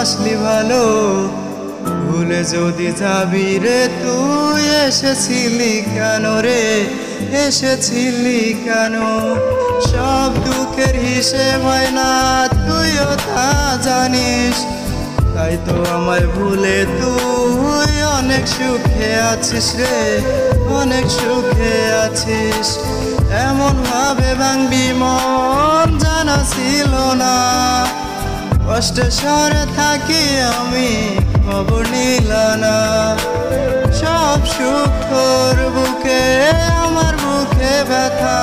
বাসলি ভালো, ভুলে যদি যাবি রে তুই এসেছিলি কেন রে, এসেছিলি কেন? সব দুঃখের হিসেব হয় না তুইও তা জানিস, তাই তো আমায় ভুলে তুই অনেক সুখে আছিস রে, অনেক সুখে আছিস। এমন ভাবে ভাঙবি মন জানা ছিল না, কষ্টে সরে থাকি আমি খবর নিলা না। সব সুখ তোর বুকে, আমার বুকে ব্যথা,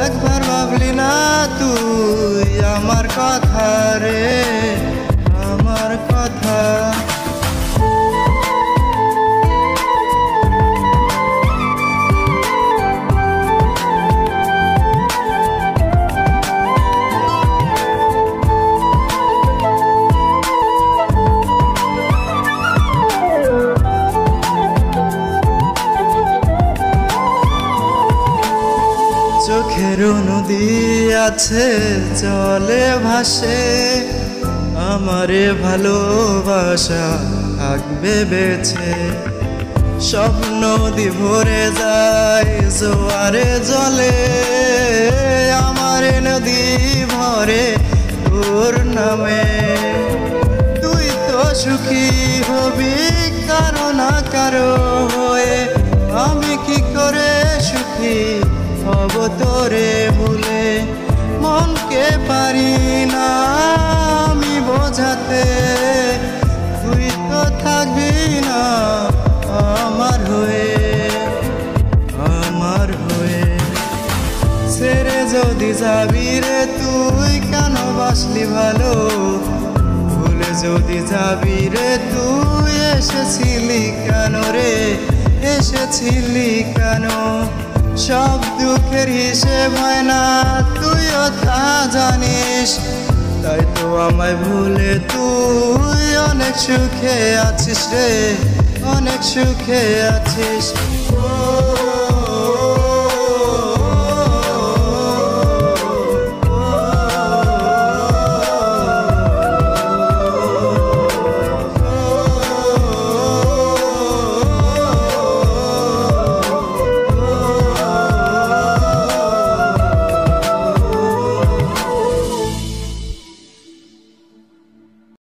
একবার ভাবলি না তুই আমার কথা রে, আমার কথা। চোখের নদী আছে জলে ভাসে, আমারে ভালোবাসা থাকবে বেছে। সব নদী ভরে যায় জোয়ারে জলে, আমারে নদী ভরে তোর নামে। তুই তো সুখী হবি কারো না কারো হয়ে, আমি কি করে সুখী হব তোরে ভুলে? মনকে পারি না আমি বোঝাতে, তুই তো থাকবি না আমার হয়ে, আমার হয়ে। ছেড়ে যদি যাবি রে তুই কেন বাসলি ভালো, ভুলে যদি যাবি রে তুই এসেছিলি কেন রে, এসেছিলি কেন? সব দুঃখের হিসেব হয় না তুইও তা জানিস, তাই তো আমায় ভুলে তুই অনেক সুখে আছিস রে, অনেক সুখে আছিস।